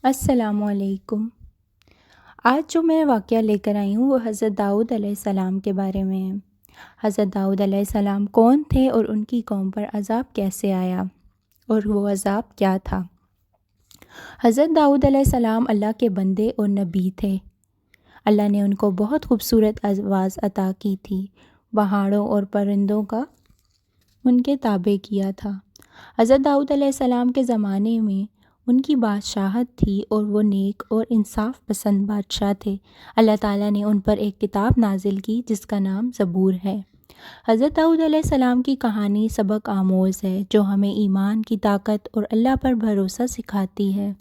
السلام علیکم۔ آج جو میں واقعہ لے کر آئی ہوں وہ حضرت داؤد علیہ السلام کے بارے میں ہے۔ حضرت داؤد علیہ السلام کون تھے اور ان کی قوم پر عذاب کیسے آیا اور وہ عذاب کیا تھا؟ حضرت داؤد علیہ السلام اللہ کے بندے اور نبی تھے۔ اللہ نے ان کو بہت خوبصورت آواز عطا کی تھی، پہاڑوں اور پرندوں کا ان کے تابع کیا تھا۔ حضرت داؤد علیہ السلام کے زمانے میں ان کی بادشاہت تھی اور وہ نیک اور انصاف پسند بادشاہ تھے۔ اللہ تعالیٰ نے ان پر ایک کتاب نازل کی جس کا نام زبور ہے۔ حضرت داؤد علیہ السلام کی کہانی سبق آموز ہے جو ہمیں ایمان کی طاقت اور اللہ پر بھروسہ سکھاتی ہے۔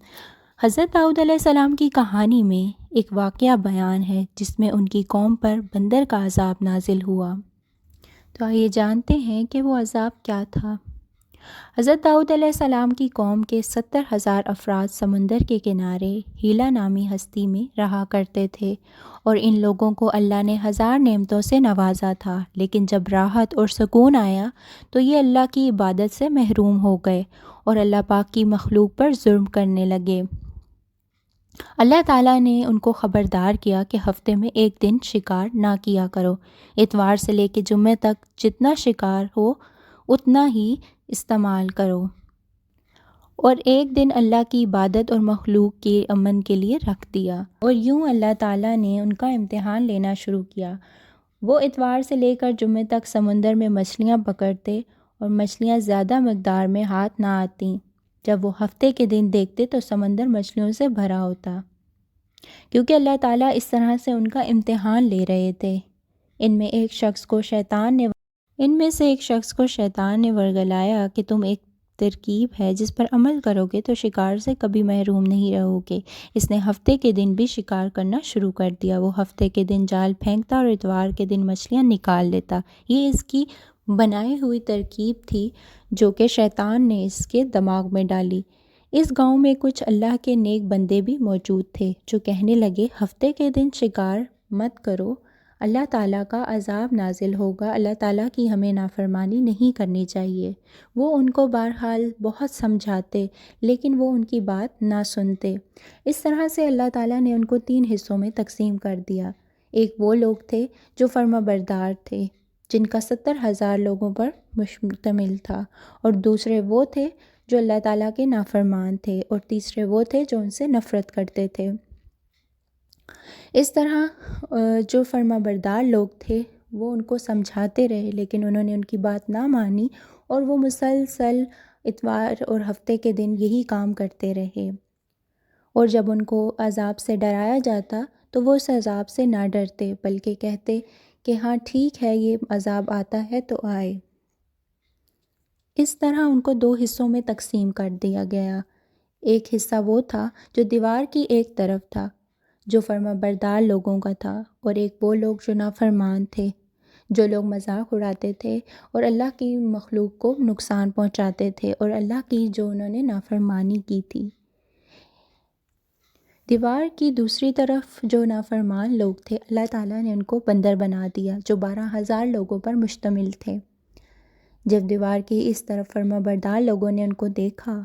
حضرت داؤد علیہ السلام کی کہانی میں ایک واقعہ بیان ہے جس میں ان کی قوم پر بندر کا عذاب نازل ہوا۔ تو آئیے جانتے ہیں کہ وہ عذاب کیا تھا۔ حضرت داؤد علیہ السلام کی قوم کے 70,000 افراد سمندر کے کنارے ہیلا نامی ہستی میں رہا کرتے تھے اور ان لوگوں کو اللہ نے 1000 نعمتوں سے نوازا تھا، لیکن جب راحت اور سکون آیا تو یہ اللہ کی عبادت سے محروم ہو گئے اور اللہ پاک کی مخلوق پر ظلم کرنے لگے۔ اللہ تعالیٰ نے ان کو خبردار کیا کہ ہفتے میں ایک دن شکار نہ کیا کرو، اتوار سے لے کے جمعے تک جتنا شکار ہو اتنا ہی استعمال کرو، اور ایک دن اللہ کی عبادت اور مخلوق کے امن کے لیے رکھ دیا۔ اور یوں اللہ تعالیٰ نے ان کا امتحان لینا شروع کیا۔ وہ اتوار سے لے کر جمعے تک سمندر میں مچھلیاں پکڑتے اور مچھلیاں زیادہ مقدار میں ہاتھ نہ آتیں۔ جب وہ ہفتے کے دن دیکھتے تو سمندر مچھلیوں سے بھرا ہوتا، کیونکہ اللہ تعالیٰ اس طرح سے ان کا امتحان لے رہے تھے۔ ان میں سے ایک شخص کو شیطان نے ورگلایا کہ تم ایک ترکیب ہے جس پر عمل کرو گے تو شکار سے کبھی محروم نہیں رہو گے۔ اس نے ہفتے کے دن بھی شکار کرنا شروع کر دیا۔ وہ ہفتے کے دن جال پھینکتا اور اتوار کے دن مچھلیاں نکال لیتا۔ یہ اس کی بنائی ہوئی ترکیب تھی جو کہ شیطان نے اس کے دماغ میں ڈالی۔ اس گاؤں میں کچھ اللہ کے نیک بندے بھی موجود تھے جو کہنے لگے ہفتے کے دن شکار مت کرو، اللہ تعالیٰ کا عذاب نازل ہوگا، اللہ تعالیٰ کی ہمیں نافرمانی نہیں کرنی چاہیے۔ وہ ان کو بہرحال بہت سمجھاتے لیکن وہ ان کی بات نہ سنتے۔ اس طرح سے اللہ تعالیٰ نے ان کو 3 حصوں میں تقسیم کر دیا۔ ایک وہ لوگ تھے جو فرما بردار تھے جن کا 70,000 لوگوں پر مشتمل تھا، اور دوسرے وہ تھے جو اللہ تعالیٰ کے نافرمان تھے، اور تیسرے وہ تھے جو ان سے نفرت کرتے تھے۔ اس طرح جو فرما بردار لوگ تھے وہ ان کو سمجھاتے رہے لیکن انہوں نے ان کی بات نہ مانی، اور وہ مسلسل اتوار اور ہفتے کے دن یہی کام کرتے رہے۔ اور جب ان کو عذاب سے ڈرایا جاتا تو وہ اس عذاب سے نہ ڈرتے بلکہ کہتے کہ ہاں ٹھیک ہے، یہ عذاب آتا ہے تو آئے۔ اس طرح ان کو 2 حصوں میں تقسیم کر دیا گیا۔ ایک حصہ وہ تھا جو دیوار کی ایک طرف تھا جو فرما بردار لوگوں کا تھا، اور ایک وہ لوگ جو نافرمان تھے، جو لوگ مذاق اڑاتے تھے اور اللہ کی مخلوق کو نقصان پہنچاتے تھے اور اللہ کی جو انہوں نے نافرمانی کی تھی۔ دیوار کی دوسری طرف جو نافرمان لوگ تھے اللہ تعالیٰ نے ان کو بندر بنا دیا جو 12,000 لوگوں پر مشتمل تھے۔ جب دیوار کی اس طرف فرما بردار لوگوں نے ان کو دیکھا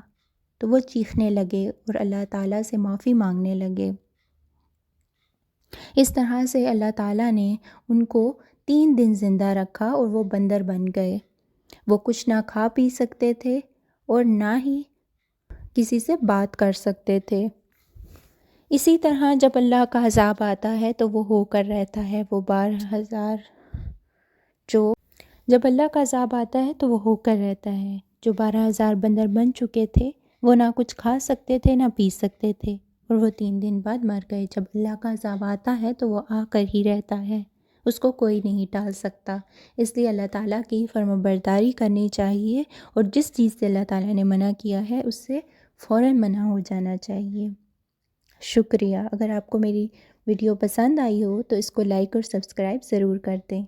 تو وہ چیخنے لگے اور اللہ تعالیٰ سے معافی مانگنے لگے۔ اس طرح سے اللہ تعالیٰ نے ان کو 3 دن زندہ رکھا اور وہ بندر بن گئے۔ وہ کچھ نہ کھا پی سکتے تھے اور نہ ہی کسی سے بات کر سکتے تھے۔ اسی طرح جب اللہ کا عذاب آتا ہے تو وہ ہو کر رہتا ہے، وہ 12,000 جب اللہ کا عذاب آتا ہے تو وہ ہو کر رہتا ہے۔ جو 12,000 بندر بن چکے تھے وہ نہ کچھ کھا سکتے تھے نہ پی سکتے تھے، اور وہ 3 دن بعد مر گئے۔ جب اللہ کا عذاب آتا ہے تو وہ آ کر ہی رہتا ہے، اس کو کوئی نہیں ٹال سکتا۔ اس لیے اللہ تعالیٰ کی فرمانبرداری کرنی چاہیے، اور جس چیز سے اللہ تعالیٰ نے منع کیا ہے اس سے فوراً منع ہو جانا چاہیے۔ شکریہ۔ اگر آپ کو میری ویڈیو پسند آئی ہو تو اس کو لائک اور سبسکرائب ضرور کر دیں۔